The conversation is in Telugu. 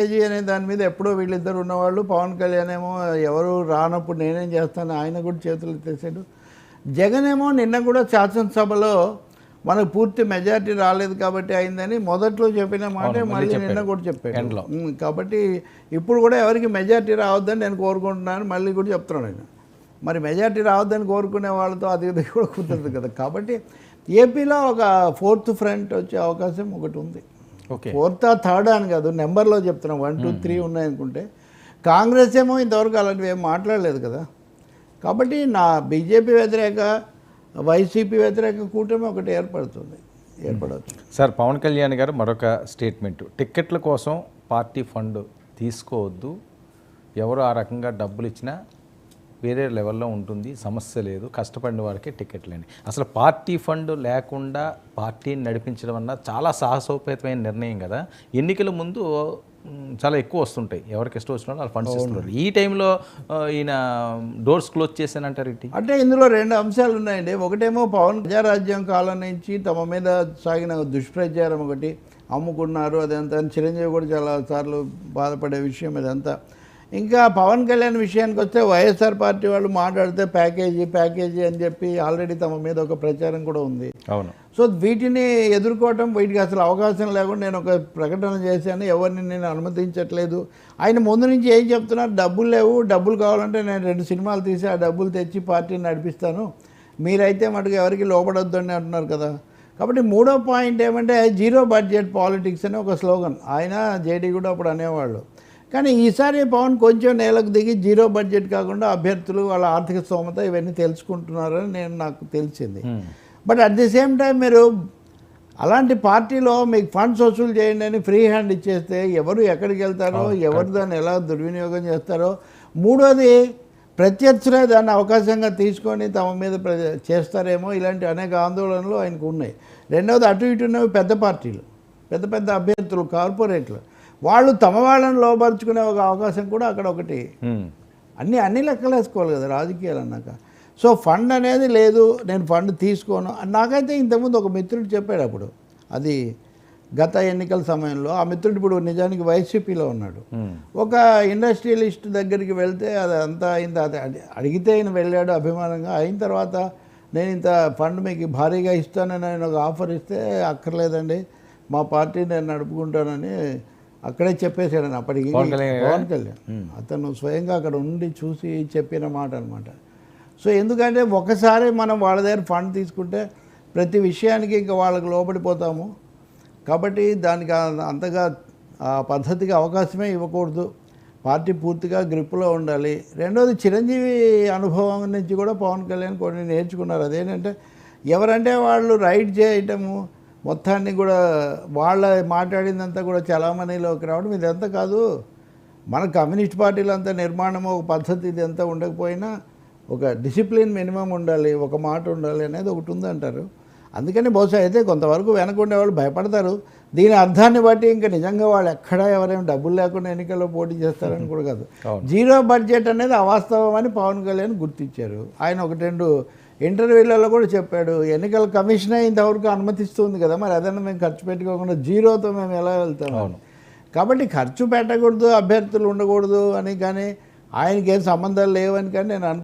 కేజీ అనే దాని మీద ఎప్పుడో వీళ్ళిద్దరు ఉన్నవాళ్ళు. పవన్ కళ్యాణ్ ఏమో ఎవరు రానప్పుడు నేనేం చేస్తాను, ఆయన కూడా చేతులు ఎత్తేసాడు. జగన్ ఏమో నిన్న కూడా శాసనసభలో మనకు పూర్తి మెజారిటీ రాలేదు కాబట్టి అయిందని మొదట్లో చెప్పిన మాట మళ్ళీ నిన్న కూడా చెప్పాడు. కాబట్టి ఇప్పుడు కూడా ఎవరికి మెజారిటీ రావద్దని నేను కోరుకుంటున్నాను మళ్ళీ కూడా చెప్తున్నాను ఆయన. మరి మెజారిటీ రావద్దని కోరుకునే వాళ్ళతో అది కూడా కుదరదు కదా. కాబట్టి ఏపీలో ఒక ఫోర్త్ ఫ్రంట్ వచ్చే అవకాశం ఒకటి ఉంది. ఫోర్త్ థర్డ్ అని కాదు, నెంబర్లో చెప్తున్నాం 1, 2, 3 ఉన్నాయనుకుంటే. కాంగ్రెస్ ఏమో ఇంతవరకు అలాంటివి ఏం మాట్లాడలేదు కదా. కాబట్టి నా బీజేపీ వ్యతిరేక వైసీపీ వ్యతిరేక కూటమి ఒకటి ఏర్పడవచ్చు. సార్, పవన్ కళ్యాణ్ గారు మరొక స్టేట్మెంట్, టిక్కెట్ల కోసం పార్టీ ఫండ్ తీసుకోవద్దు, ఎవరు ఆ రకంగా డబ్బులు ఇచ్చినా వేరే లెవెల్లో ఉంటుంది, సమస్య లేదు, కష్టపడిన వారికి టికెట్లేండి. అసలు పార్టీ ఫండ్ లేకుండా పార్టీని నడిపించడం అన్న చాలా సాహసోపేతమైన నిర్ణయం కదా. ఎన్నికల ముందు చాలా ఎక్కువ వస్తుంటాయి, ఎవరికి ఇష్టం వచ్చిన వాళ్ళు ఫండ్స్ ఇస్తున్నారు. ఈ టైంలో ఈయన డోర్స్ క్లోజ్ చేశానంటారు ఏంటి? అంటే ఇందులో 2 అంశాలు ఉన్నాయండి. ఒకటేమో పవన్ ప్రజారాజ్యం కాలం నుంచి తమ మీద సాగిన దుష్ప్రచారం ఒకటి, అమ్ముకున్నారు అదంతా, చిరంజీవి కూడా చాలా సార్లు బాధపడే విషయం ఇదంతా. ఇంకా పవన్ కళ్యాణ్ విషయానికి వస్తే వైఎస్ఆర్ పార్టీ వాళ్ళు మాట్లాడితే ప్యాకేజీ అని చెప్పి ఆల్రెడీ తమ మీద ఒక ప్రచారం కూడా ఉంది. అవును. సో వీటిని ఎదుర్కోవటం, వీటికి అసలు అవకాశం లేకుండా నేను ఒక ప్రకటన చేశాను, ఎవరిని నేను అనుమతించట్లేదు. ఆయన ముందు నుంచి ఏం చెప్తున్నారు, డబ్బులు లేవు, డబ్బులు కావాలంటే నేను 2 సినిమాలు తీసి ఆ డబ్బులు తెచ్చి పార్టీని నడిపిస్తాను, మీరైతే మటుకు ఎవరికి లోపడొద్దు అని అంటున్నారు కదా. కాబట్టి 3వ పాయింట్ ఏమంటే జీరో బడ్జెట్ పాలిటిక్స్ అని ఒక స్లోగన్ ఆయన జేడీ కూడా అప్పుడు అనేవాళ్ళు. కానీ ఈసారి పవన్ కొంచెం నేలకు దిగి జీరో బడ్జెట్ కాకుండా అభ్యర్థులు వాళ్ళ ఆర్థిక స్తోమత ఇవన్నీ తెలుసుకుంటున్నారని నాకు తెలిసింది. But at the same time మీరు అలాంటి పార్టీలో మీకు ఫండ్స్ వసూలు చేయండి అని ఫ్రీ హ్యాండ్ ఇచ్చేస్తే ఎవరు ఎక్కడికి వెళ్తారో, ఎవరు దాన్ని ఎలా దుర్వినియోగం చేస్తారో. 3వది ప్రత్యర్థులే దాన్ని అవకాశంగా తీసుకొని తమ మీద చేస్తారేమో, ఇలాంటి అనేక ఆందోళనలు ఆయనకు ఉన్నాయి. 2వది అటు ఇటు ఉన్నవి పెద్ద పార్టీలు, పెద్ద అభ్యర్థులు, కార్పొరేట్లు, వాళ్ళు తమ వాళ్ళని లోపరుచుకునే ఒక అవకాశం కూడా అక్కడ ఒకటి. అన్ని లెక్కలు వేసుకోవాలి కదా రాజకీయాలు అన్నాక. సో ఫండ్ అనేది లేదు, నేను ఫండ్ తీసుకోను. నాకైతే ఇంతకుముందు ఒక మిత్రుడు చెప్పాడు అప్పుడు, అది గత ఎన్నికల సమయంలో. ఆ మిత్రుడు ఇప్పుడు నిజానికి వైసీపీలో ఉన్నాడు. ఒక ఇండస్ట్రియలిస్ట్ దగ్గరికి వెళ్తే అదంతా అడిగితే ఆయన వెళ్ళాడు అభిమానంగా. అయిన తర్వాత నేను ఇంత ఫండ్ మీకు భారీగా ఇస్తానని ఆయన ఒక ఆఫర్ ఇస్తే, అక్కర్లేదండి మా పార్టీ నేను నడుపుకుంటానని అక్కడే చెప్పేశాడని అప్పటికి పవన్ కళ్యాణ్. అతను స్వయంగా అక్కడ ఉండి చూసి చెప్పిన మాట అనమాట. సో ఎందుకంటే ఒకసారి మనం వాళ్ళ దగ్గర ఫండ్ తీసుకుంటే ప్రతి విషయానికి ఇంకా వాళ్ళకి లోపడిపోతాము. కాబట్టి దానికి అంతగా ఆ పద్ధతికి అవకాశమే ఇవ్వకూడదు, పార్టీ పూర్తిగా గ్రిప్లో ఉండాలి. 2వది చిరంజీవి అనుభవం నుంచి కూడా పవన్ కళ్యాణ్ కొన్ని నేర్చుకున్నారు. అదేంటంటే ఎవరంటే వాళ్ళు రైడ్ చేయటము, మొత్తాన్ని కూడా వాళ్ళ మాట్లాడిందంతా కూడా చలామణిలోకి రావడం ఇదంతా కాదు. మన కమ్యూనిస్ట్ పార్టీలంతా నిర్మాణం ఒక పద్ధతి ఇదంతా ఉండకపోయినా ఒక డిసిప్లిన్ మినిమం ఉండాలి, ఒక మాట ఉండాలి అనేది ఒకటి ఉందంటారు. అందుకని బహుశా అయితే కొంతవరకు వెనకుండే వాళ్ళు భయపడతారు. దీని అర్థాన్ని బట్టి ఇంకా నిజంగా వాళ్ళు ఎక్కడా ఎవరైనా డబ్బులు లేకుండా ఎన్నికల్లో పోటీ చేస్తారని కూడా కాదు. జీరో బడ్జెట్ అనేది అవాస్తవం అని పవన్ కళ్యాణ్ గుర్తించారు. ఆయన 1-2 ఇంటర్వ్యూలలో కూడా చెప్పాడు, ఎన్నికల కమిషనే ఇంతవరకు అనుమతిస్తుంది కదా, మరి అదన్నా మేము ఖర్చు పెట్టుకోకుండా జీరోతో మేము ఎలా వెళ్తాము. కాబట్టి ఖర్చు పెట్టకూడదు, అభ్యర్థులు ఉండకూడదు అని కానీ ఆయనకి ఏం సంబంధాలు లేవని కానీ నేను